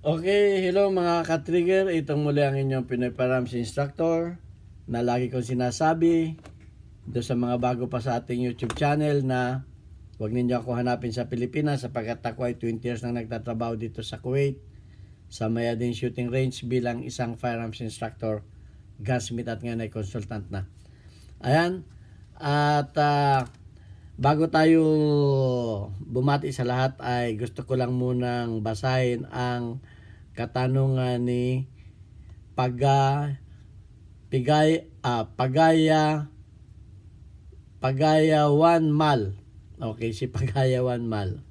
Okay, hello mga ka-trigger. Itong muli ang inyong Pinoy Firearms Instructor na lagi kong sinasabi doon sa mga bago pa sa ating YouTube channel na huwag ninyo ako hanapin sa Pilipinas sapagkat ako ay 20 years nang nagtatrabaho dito sa Kuwait sa Mayadin Shooting Range bilang isang firearms instructor, gunsmith at ngayon ay consultant na. Ayan, at bago tayo bumati sa lahat ay gusto ko lang munang basahin ang katanungan ni Pagayawan Mal. Okay, si Pagayawan Mal.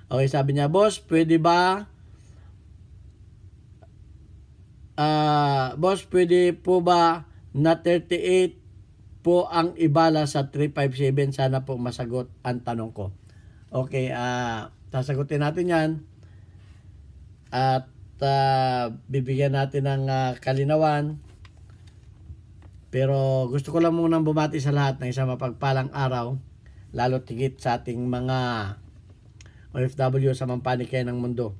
Okay, sabi niya, boss, pwede po ba na 38 po ang ibala sa 357? Sana po masagot ang tanong ko. Okay, sasagutin natin yan. At bibigyan natin ng kalinawan. Pero gusto ko lang munang bumati sa lahat ng isang mapagpalang araw, lalo tigit sa ating mga OFW sa mampanikay ng mundo.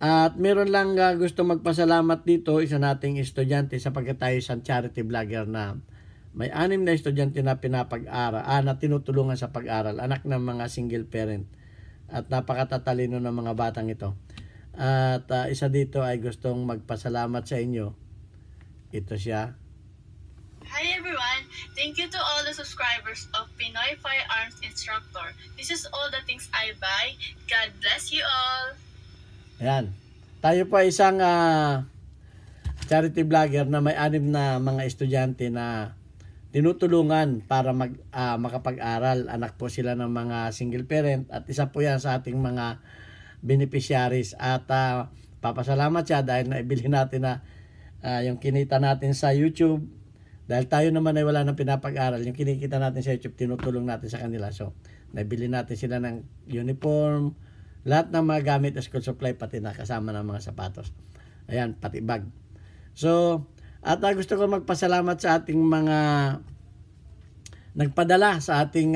At meron lang gusto magpasalamat dito, isa nating estudyante sapagkat tayo isang charity vlogger na may 6 na estudyante na pinapag-aral, na tinutulungan sa pag-aral, anak ng mga single parent. At napakatatalino ng mga batang ito. At isa dito ay gustong magpasalamat sa inyo. Ito siya. Hi everyone! Thank you to all the subscribers of Pinoy Firearms Instructor. This is all the things I buy. God bless you all! Ayan. Tayo po isang charity vlogger na may 6 na mga estudyante na tinutulungan para makapag-aral. Anak po sila ng mga single parent at isa po yan sa ating mga beneficiaries. At papasalamat siya dahil naibili natin na yung kinita natin sa YouTube. Dahil tayo naman ay wala nang pinapag-aral, yung kinikita natin sa YouTube, tinutulong natin sa kanila. So, naibili natin sila ng uniform, lahat ng mga gamit na school supply, pati na kasama ng mga sapatos. Ayan, pati bag. So, at gusto ko magpasalamat sa ating mga nagpadala sa ating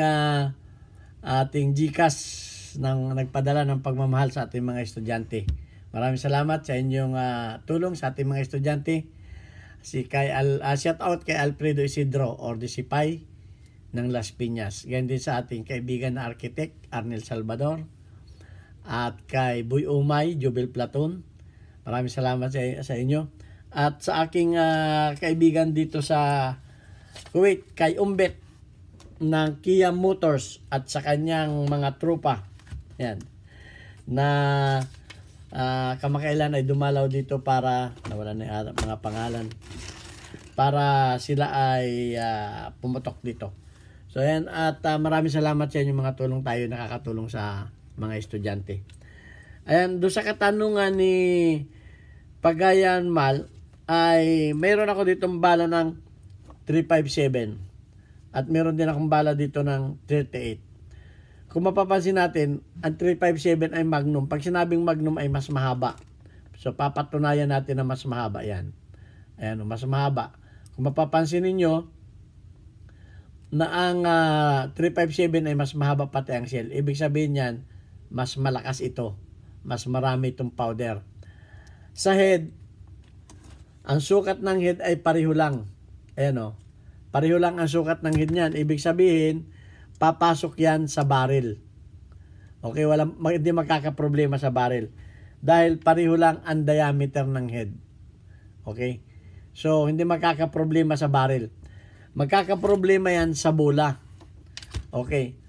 GCash, nagpadala ng pagmamahal sa ating mga estudyante. Maraming salamat sa inyong tulong sa ating mga estudyante. Shout out kay Alfredo Isidro or Disipay ng Las Piñas. Ganyan din sa ating kaibigan na architect Arnel Salvador at kay Boy Umay, Jubel Platon. Maraming salamat sa inyo. At sa aking kaibigan dito sa Kuwait, kay Umbet ng Kia Motors at sa kanyang mga tropa. Yan. Na kamakailan ay dumalaw dito para nawala na yung mga pangalan para sila ay pumutok dito. So ayan, at maraming salamat sa inyo mga tulong tayo nakakatulong sa mga estudyante. Ayan, doon sa katanungan ni Pagayan Mal ay mayroon ako ditong bala ng 357 at mayroon din akong bala dito ng 38. Kung mapapansin natin, ang 357 ay Magnum. Pag sinabing Magnum ay mas mahaba. So, papatunayan natin na mas mahaba yan. Ayan, mas mahaba. Kung mapapansin ninyo, na ang 357 ay mas mahaba pati ang shell. Ibig sabihin yan, mas malakas ito. Mas marami itong powder. Sa head, ang sukat ng head ay pareho lang. Ayan o. Pareho lang ang sukat ng head niyan. Ibig sabihin, papasok yan sa barrel. Okay, hindi magkakaproblema sa barrel. Dahil pareho lang ang diameter ng head. Okay? So, hindi magkakaproblema sa barrel. Magkakaproblema yan sa bola. Okay?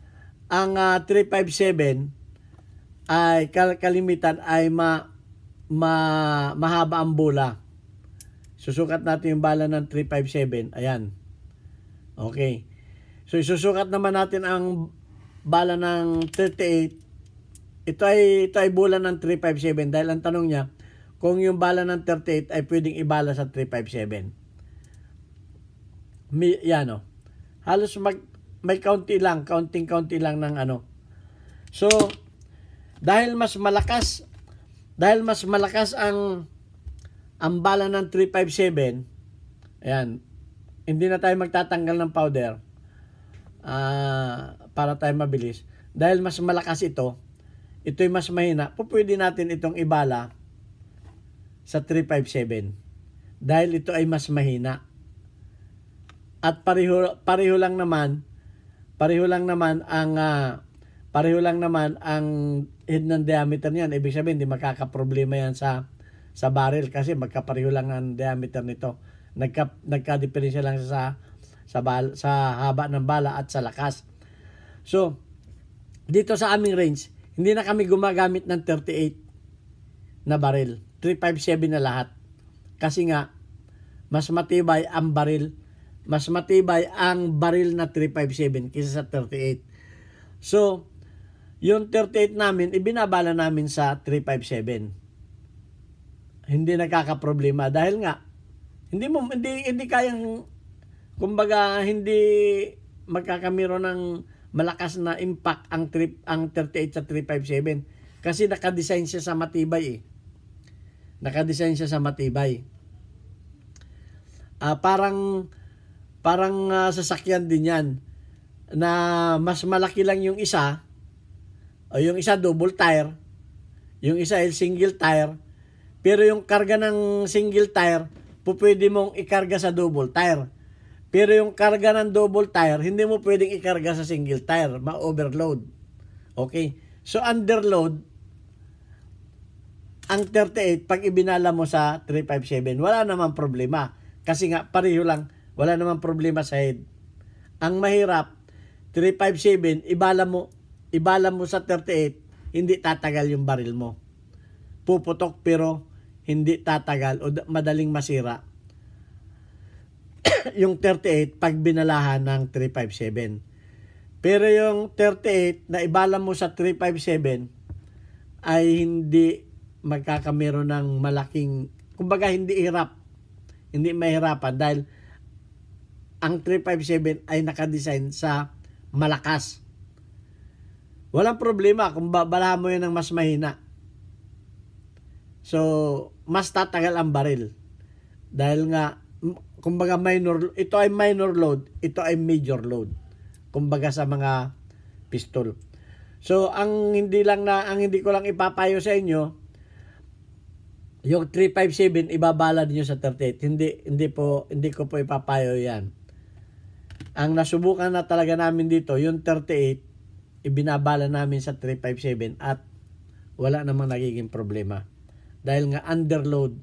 Ang 357 ay kalimitan ay mahaba ang bola. Susukat natin yung bala ng 357. Ayan. Okay. So, isusukat naman natin ang bala ng 38. Ito ay bola ng 357 dahil ang tanong niya, kung yung bala ng 38 ay pwedeng ibala sa 357. Yan o. Halos may counting lang ng ano. So, dahil mas malakas ang bala ng 357, ayan, hindi na tayo magtatanggal ng powder. Para tayo mabilis. Dahil mas malakas ito'y mas mahina, pwede natin itong ibala sa 357 dahil ito ay mas mahina. At pareho lang naman ang head ng diameter niyan. Ibig sabihin, hindi makakaproblema yan sa barrel kasi magkapareho lang ang diameter nito. Nagka-diferensya lang sa haba ng bala at sa lakas. So, dito sa aming range, hindi na kami gumagamit ng 38 na barrel. 357 na lahat. Kasi nga, mas matibay ang barrel na 357 kaysa sa 38. So, yung 38 namin, ibinabala namin sa 357. Hindi nakakaproblema dahil nga, hindi kayang, kumbaga, hindi magkakamero ng malakas na impact ang 38 sa 357 kasi nakadesign siya sa matibay parang sasakyan din yan na mas malaki lang yung isa, o yung isa double tire, yung isa ay single tire, pero yung karga ng single tire pwede mong ikarga sa double tire. Pero yung karga ng double tire, hindi mo pwedeng ikarga sa single tire. Ma-overload. Okay? So, underload, ang 38, pag ibinala mo sa 357, wala namang problema. Kasi nga, pareho lang, wala namang problema sa head. Ang mahirap, 357, ibala mo sa 38, hindi tatagal yung baril mo. Puputok pero hindi tatagal o madaling masira yung 38 pag binalahan ng 357. Pero yung 38 na ibala mo sa 357 ay hindi magkakamero ng malaking, kumbaga hindi mahirapan dahil ang 357 ay nakadesign sa malakas. Walang problema kung babalahan mo yan ng mas mahina. So, mas tatagal ang baril. Dahil nga, kumbaga ito ay minor load, ito ay major load. Kumbaga sa mga pistol. So, ang hindi ko lang ipapayo sa inyo, yung 357 ibabala niyo sa 38. Hindi ko po ipapayo 'yan. Ang nasubukan na talaga namin dito, yung 38 ibinabala namin sa 357 at wala namang nagiging problema. Dahil nga underload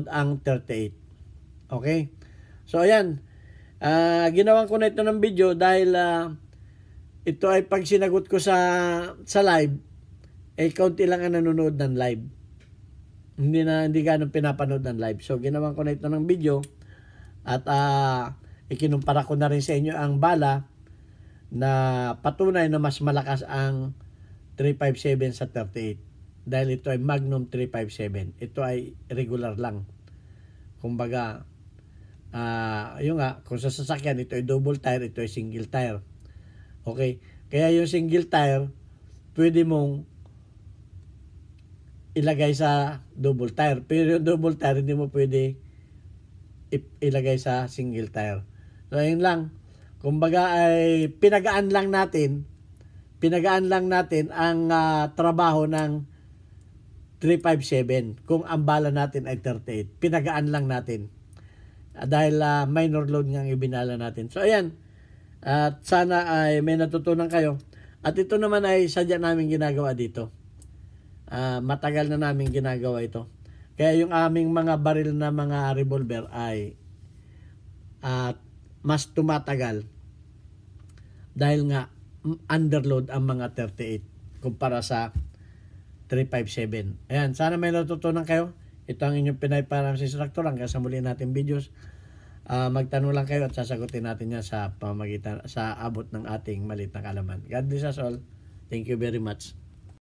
ang 38. Okay? So ayan, ginawan ko na ito ng video dahil ito ay pag sinagot ko sa live, kaunti lang ang nanonood ng live. Hindi ganun pinapanood ng live. So ginawan ko na ito ng video at ikinumpara ko na rin sa inyo ang bala na patunay na mas malakas ang 357 sa 38. Dahil ito ay Magnum 357. Ito ay regular lang. Kumbaga, yung nga, kung sa sasakyan, ito ay double tire, ito ay single tire. Okay? Kaya yung single tire, pwede mong ilagay sa double tire. Pero yung double tire, hindi mo pwede ilagay sa single tire. So, yun lang. Kumbaga, ay pinagaan lang natin ang trabaho ng 357 kung ang bala natin ay 38. Pinagaan lang natin. Dahil minor load nga ang ibinala natin. So, ayan. At sana ay may natutunan kayo. At ito naman ay sadya namin ginagawa dito. Matagal na namin ginagawa ito. Kaya yung aming mga baril na mga revolver ay mas tumatagal. Dahil nga underload ang mga 38 kumpara sa 357. Ayan, sana may natutunan kayo. Ito ang inyong Pinoy Firearms Instructor. Hanggang sa muli natin videos. Magtanong lang kayo at sasagutin natin yan sa abot ng ating maliit na kaalaman. God bless us all. Thank you very much.